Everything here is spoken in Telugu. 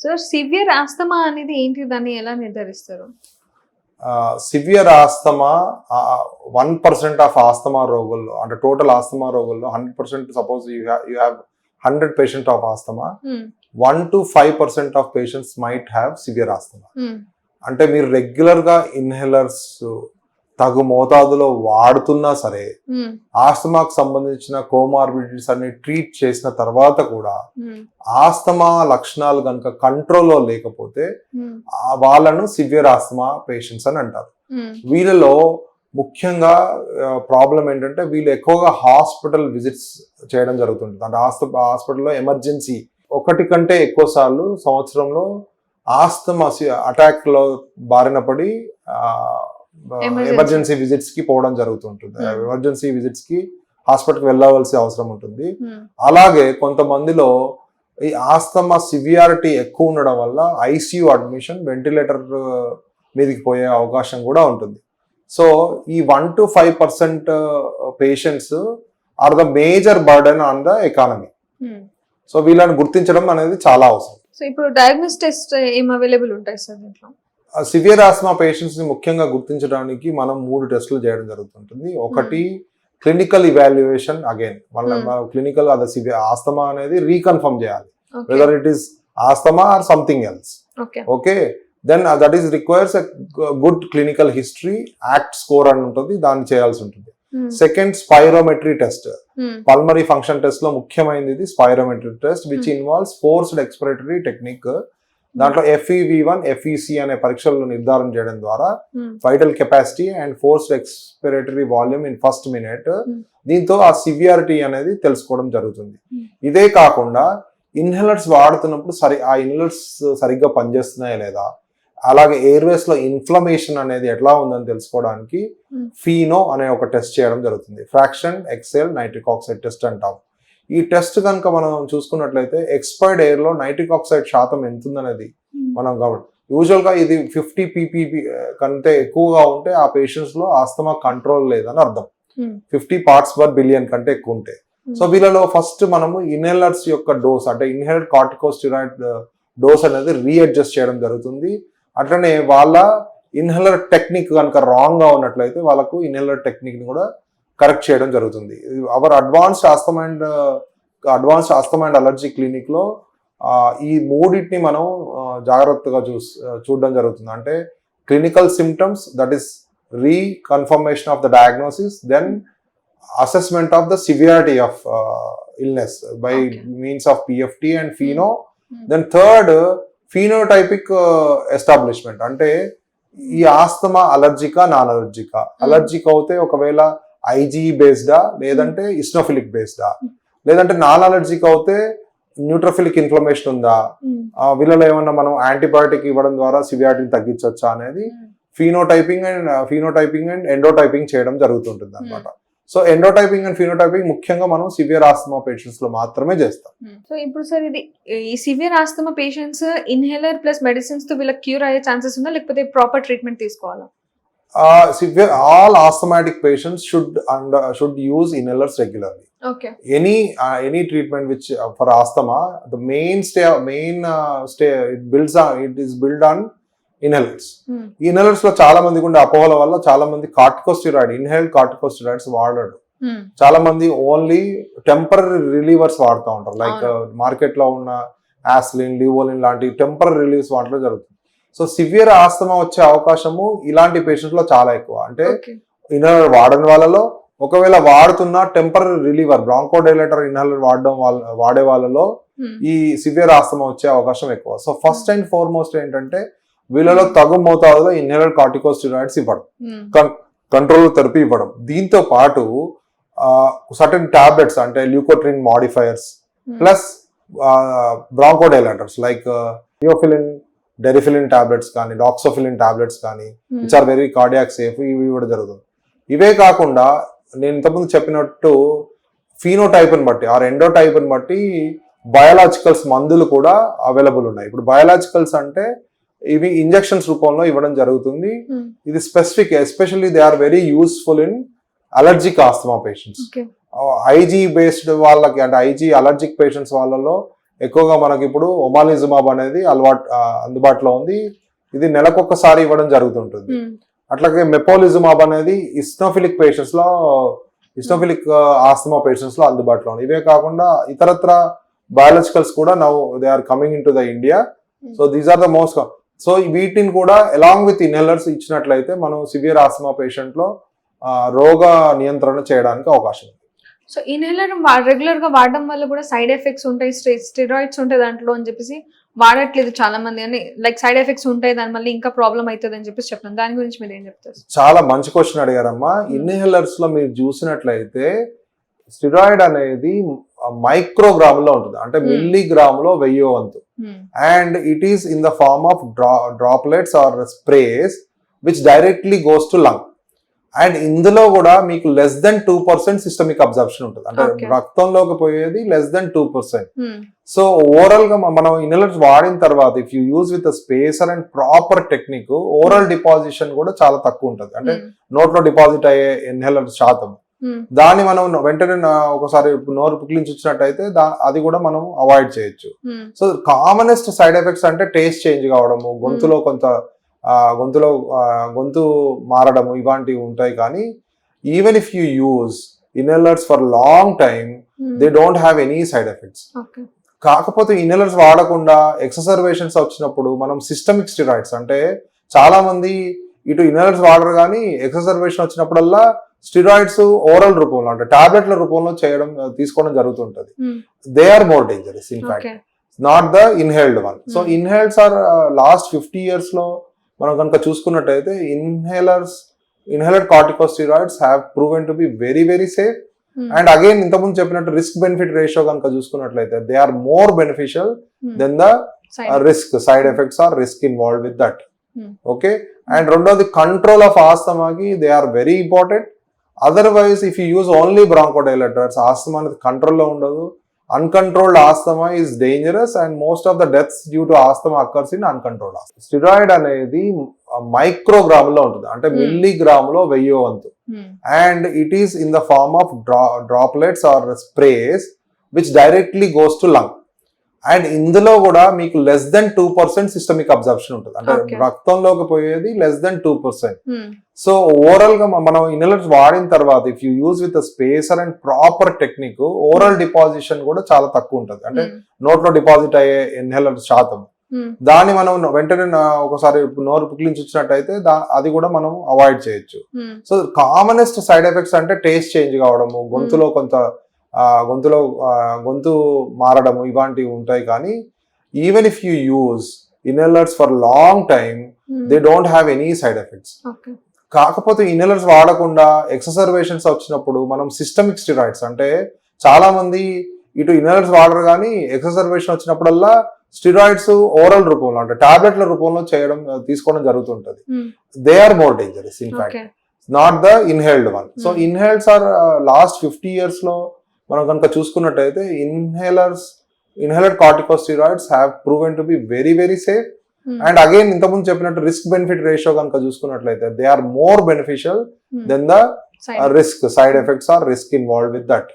సార్ సివియర్ ఆస్తమా అనేది ఏంటి? దాన్ని ఎలా నిర్ధారిస్తారు? సివియర్ ఆస్తమా 1% ఆఫ్ ఆస్తమా రోగుల్లో, అంటే టోటల్ ఆస్తమా రోగుల్లో 100%, suppose you have 100 patient of asthma, 1 to 5% of patients might have severe asthma. అంటే మీరు రెగ్యులర్ గా ఇన్హేలర్స్ తగు మోతాదులో వాడుతున్నా సరే, ఆస్తమాకు సంబంధించిన కోమార్బిడిటీస్ అన్ని ట్రీట్ చేసిన తర్వాత కూడా ఆస్తమా లక్షణాలు కనుక కంట్రోల్లో లేకపోతే వాళ్ళను సివియర్ ఆస్తమా పేషెంట్స్ అని అంటారు. వీళ్ళలో ముఖ్యంగా ప్రాబ్లం ఏంటంటే వీళ్ళు ఎక్కువగా హాస్పిటల్ విజిట్స్ చేయడం జరుగుతుంటుంది. అంటే హాస్పిటల్లో ఎమర్జెన్సీ 1 కంటే ఎక్కువ సార్లు సంవత్సరంలో ఆస్తమా అటాక్ లో బారిన పడి ఎమర్జెన్సీ విజిట్స్ కి పోవడం జరుగుతుంటుంది. ఎమర్జెన్సీ విజిట్స్ కి హాస్పిటల్కి వెళ్ళవలసిన అవసరం ఉంటుంది. అలాగే కొంతమందిలో ఈ ఆస్తమా సివియారిటీ ఎక్కువ ఉండడం వల్ల ఐసియు అడ్మిషన్, వెంటిలేటర్ మీదకి పోయే అవకాశం కూడా ఉంటుంది. సో ఈ 1 to 5% patients are the major burden on the economy. So వీళ్ళని గుర్తించడం అనేది చాలా అవసరం. సో ఇప్పుడు డయాగ్నోస్టిక్ టెస్ట్ ఏం అవైలబుల్ ఉంటాయి సార్ దీంట్లో? సివియర్ ఆస్తమా పేషెంట్స్ ని ముఖ్యంగా గుర్తించడానికి మనం 3 టెస్టులు చేయడం జరుగుతుంటుంది. ఒకటి క్లినికల్ ఇవాల్యుయేషన్. అగైన్ మన క్లినికల్ అది సివియర్ ఆస్తమా అనేది రీకన్ఫర్మ్ చేయాలి, whether it is asthma or something else. Okay, then that is requires a good clinical history, act score అని ఉంటుంది, దాన్ని చేయాల్సి ఉంటుంది. Second, spirometry test. Pulmonary function test లో ముఖ్యమైనది ఇది spirometry test, which involves forced expiratory technique. దాంట్లో FEV1, FEC అనే పరీక్షలను నిర్ధారణ చేయడం ద్వారా vital capacity and forced expiratory volume in first minute, దీంతో ఆ సివియారిటీ అనేది తెలుసుకోవడం జరుగుతుంది. ఇదే కాకుండా ఇన్హేలర్స్ వాడుతున్నప్పుడు ఆ ఇన్హేలర్స్ సరిగ్గా పనిచేస్తున్నాయా లేదా, అలాగే ఎయిర్వేస్ లో ఇన్ఫ్లమేషన్ అనేది ఎట్లా ఉందని తెలుసుకోవడానికి ఫీనో అనే ఒక టెస్ట్ చేయడం జరుగుతుంది. Fraction exhaled nitric oxide test అంటాం. ఈ టెస్ట్ కనుక మనం చూసుకున్నట్లయితే ఎక్స్పైర్డ్ ఎయిర్ లో నైట్రిక్ ఆక్సైడ్ శాతం ఎంత ఉందనేది మనం కాబట్టి యూజువల్ గా ఇది 50 ppb కంటే ఎక్కువగా ఉంటే ఆ పేషెంట్స్ లో ఆస్తమా కంట్రోల్ లేదని అర్థం. 50 parts/billion కంటే ఎక్కువ ఉంటే. సో వీళ్ళలో ఫస్ట్ మనము ఇన్హేలర్స్ యొక్క డోస్, అంటే ఇన్హేలర్ కార్టికోస్టెరాయిడ్ డోస్ అనేది రీఅడ్జస్ట్ చేయడం జరుగుతుంది. అట్లనే వాళ్ళ ఇన్హేలర్ టెక్నిక్ కనుక రాంగ్ గా ఉన్నట్లయితే వాళ్ళకు ఇన్హేలర్ టెక్నిక్ ని కూడా కరెక్ట్ చేయడం జరుగుతుంది. Our advanced asthma and allergy clinic లో ఈ మూడింటిని మనం జాగ్రత్తగా చూడడం జరుగుతుంది. అంటే clinical symptoms, that is reconfirmation of the diagnosis, then assessment of the severity of illness by means of PFT and FeNO. Then third, phenotypic establishment. అంటే ఈ ఆస్తమా అలర్జికా, నాన్ అలర్జికా. అలర్జిక్ అవుతే ఒకవేళ IgE బేస్డా, లేదంటే ఇస్నోఫిలిక్ బేస్డా, లేదంటే నాన్ అలర్జిక్ అవుతే న్యూట్రోఫిలిక్ ఇన్ఫ్లమేషన్ ఉందా, వీళ్ళలో ఏమన్నా మనం యాంటీబయాటిక్ ఇవ్వడం ద్వారా సివియారిటీని తగ్గించవచ్చా అనేది ఫీనోటైపింగ్ అండ్ ఎండోటైపింగ్ చేయడం జరుగుతుంటుంది అనమాట. సో ఎండోటైపింగ్ అండ్ ఫీనోటైపింగ్ ముఖ్యంగా మనం సివియర్ ఆస్తమా పేషెంట్స్ లో మాత్రమే చేస్తాం. సో ఇప్పుడు సార్ ఈ severe asthma patients inhaler plus medicines తో వీళ్ళకి క్యూర్ అయ్యే ఛాన్సెస్ ఉందా, లేకపోతే ప్రాపర్ ట్రీట్మెంట్ తీసుకోవాలా? All asthmatic patients should use inhalers regularly. Okay. Any treatment which for asthma, the main it is built on inhalers. Inhalers లో చాలా మందికి ఉండే అపోహల వల్ల చాలా మంది ఇన్హేల్డ్ కార్టికోస్టెరాయిడ్స్ వాడరు. చాలా మంది ఓన్లీ టెంపరరీ రిలీవర్స్ వాడుతూ ఉంటారు. లైక్ మార్కెట్ లో ఉన్న ఆస్లిన్, లివోలిన్ లాంటి టెంపరరీ రిలీవ్స్ వాడటం జరుగుతుంది. సో సివియర్ ఆస్తమా వచ్చే అవకాశము ఇలాంటి పేషెంట్స్ లో చాలా ఎక్కువ. అంటే ఇన్హేలర్ వాడని వాళ్ళలో, ఒకవేళ వాడుతున్న టెంపరరీ రిలీవర్ బ్రాంకోడైలేటర్ ఇన్హేలర్ వాడే వాళ్ళలో ఈ సివియర్ ఆస్తమా వచ్చే అవకాశం ఎక్కువ. సో ఫస్ట్ అండ్ ఫార్మోస్ట్ ఏంటంటే వీళ్ళలో తగు మోతాదులో ఇన్హేలర్ కార్టికోస్టెరాయిడ్స్ ఇవ్వడం, కంట్రోల్ థెరపీ ఇవ్వడం. దీంతో పాటు సర్టెన్ టాబ్లెట్స్, అంటే leukotriene modifiers plus bronchodilators like theophylline, Deriphyllin tablets కానీ, డాక్సోఫిలిన్ టాబ్లెట్స్ కానీ, which are very cardiac safe, ఇవి కూడా జరుగుతుంది. ఇవే కాకుండా నేను ఇంతకుముందు చెప్పినట్టు ఫీనోటైప్ని బట్టి ఆర్ ఎండోటైప్ని బట్టి బయాలజికల్స్ మందులు కూడా అవైలబుల్ ఉన్నాయి. ఇప్పుడు బయాలజికల్స్ అంటే ఇవి ఇంజెక్షన్స్ రూపంలో ఇవ్వడం జరుగుతుంది. ఇది specific, especially they are very useful in allergic asthma patients. IG based వాళ్ళకి, అంటే IG అలర్జిక్ పేషెంట్స్ వాళ్ళలో ఎక్కువగా మనకి ఇప్పుడు ఒమాలిజుమాబ్ అనేది అందుబాటులో ఉంది. ఇది నెలకొకసారి ఇవ్వడం జరుగుతుంటుంది. అట్లాగే మెపోలిజుమాబ్ అనేది ఇస్నోఫిలిక్ ఆస్తమా పేషెంట్స్ లో అందుబాటులో ఉంది. ఇవే కాకుండా ఇతరత్ర బయాలజికల్స్ కూడా now they are coming in to the India. So these are the most. So వీటిని కూడా అలాంగ్ విత్ ఇన్హేలర్స్ ఇచ్చినట్లయితే మనం సివియర్ ఆస్తమా పేషెంట్ లో రోగ నియంత్రణ చేయడానికి అవకాశం ఉంది. సో ఇన్హేలర్ రెగ్యులర్ గా వాడడం వల్ల కూడా సైడ్ ఎఫెక్ట్స్ ఉంటాయి, స్టెరాయిడ్స్ ఉంటాయి దాంట్లో అని చెప్పేసి వాడట్లేదు చాలా మంది, అని లైక్ సైడ్ ఎఫెక్ట్స్ ఉంటాయి, దాని వల్ల ఇంకా ప్రాబ్లం అవుతుంది అని చెప్పేసి చెప్తాను. దాని గురించి మీరు ఏం చెప్తారు? చాలా మంచి క్వశ్చన్ అడిగారమ్మా. ఇన్హేలర్స్ లో మీరు చూసినట్లయితే స్టెరాయిడ్ అనేది మైక్రోగ్రామ్ లో ఉంటుంది, అంటే మిల్లీగ్రామ్ లో 1000 వంతు. And it is in the form of droplets or sprays which directly goes to lung. And ఇందులో కూడా మీకు లెస్ దెన్ 2% సిస్టమిక్ అబ్జర్ప్షన్ ఉంటుంది, అంటే రక్తంలోకి పోయేది లెస్ దెన్ 2%. సో ఓవరాల్ గా మనం ఇన్హేలర్స్ వాడిన తర్వాత if you use with spacer and proper technique, oral deposition కూడా చాలా తక్కువ ఉంటుంది, అంటే నోట్లో డిపాజిట్ అయ్యే ఇన్హేలర్ శాతం. దాన్ని మనం వెంటనే ఒకసారి నోరు పుక్లించి వచ్చినట్టయితే అది కూడా మనం అవాయిడ్ చేయొచ్చు. సో కామనెస్ట్ సైడ్ ఎఫెక్ట్స్ అంటే టేస్ట్ చేంజ్ కావడము, గొంతులో గొంతు మారడము, ఇలాంటివి ఉంటాయి. కానీ even if you use inhalers for long time they don't have any side effects. కాకపోతే ఇన్హేలర్స్ వాడకుండా ఎక్సర్వేషన్స్ వచ్చినప్పుడు మనం సిస్టమిక్ స్టెరాయిడ్స్, అంటే చాలా మంది ఇటు ఇన్హేలర్స్ వాడరు కానీ ఎక్సర్వేషన్ వచ్చినప్పుడల్లా స్టెరాయిడ్స్ ఓరల్ రూపంలో, అంటే టాబ్లెట్ల రూపంలో తీసుకోవడం జరుగుతుంటది. They are more dangerous in fact, not the inhaled one. So inhaleds are last 50 years లో మనం కనుక చూసుకున్నట్టయితే inhaler corticosteroids have proven to be very very safe. And again ఇంతకుముందు చెప్పినట్టు రిస్క్ బెనిఫిట్ రేషియో కనుక చూసుకున్నట్లయితే they are more beneficial than the risk side effects or risk involved with that. Okay. And రెండోది కంట్రోల్ ఆఫ్ ఆస్తమాకి they are very important. Otherwise if you use only bronchodilators, asthma అనేది కంట్రోల్లో ఉండదు. Uncontrolled asthma is dangerous and most of the deaths due to asthma occurs in uncontrolled asthma. Steroid అనేది మైక్రోగ్రామ్ లో ఉంటుంది, అంటే మిల్లీగ్రామ్ లో 1000 వంతు. And it is in the form of droplets or sprays which directly goes to lung. And ఇందులో కూడా మీకు లెస్ దెన్ 2% సిస్టమిక్ అబ్జర్ప్షన్ ఉంటుంది, అంటే రక్తంలోకి పోయేది లెస్ దెన్ 2%. సో ఓవరాల్ గా మనం ఇన్హేలర్స్ వాడిన తర్వాత if you use with spacer and proper technique, oral deposition కూడా చాలా తక్కువ ఉంటుంది, అంటే నోట్లో డిపాజిట్ అయ్యే ఇన్హేలర్ శాతం. దాన్ని మనం వెంటనే ఒకసారి నోరు పుక్లించి వచ్చినట్టయితే అది కూడా మనం అవాయిడ్ చేయొచ్చు. సో కామనెస్ట్ సైడ్ ఎఫెక్ట్స్ అంటే టేస్ట్ చేంజ్ కావడము, గొంతు మారడము, ఇలాంటివి ఉంటాయి. కానీ even if you use inhalers for long time they don't have any side effects. కాకపోతే ఇన్హేలర్స్ వాడకుండా ఎక్సర్వేషన్స్ వచ్చినప్పుడు మనం సిస్టమిక్ స్టెరాయిడ్స్, అంటే చాలా మంది ఇటు ఇన్హేలర్స్ వాడరు కానీ ఎక్సర్వేషన్ వచ్చినప్పుడల్లా స్టెరాయిడ్స్ ఓరల్ రూపంలో, అంటే టాబ్లెట్ల రూపంలో తీసుకోవడం జరుగుతుంటది. They are more dangerous in fact, not the inhaled one. So inhaleds are last 50 years లో మనం కనుక చూసుకున్నట్టయితే inhaler corticosteroids have proven to be very very safe. And again ఇంతకుముందు చెప్పినట్టు రిస్క్ బెనిఫిట్ రేషియో కనుక చూసుకున్నట్లయితే they are more beneficial than the risk side effects or risk involved with that.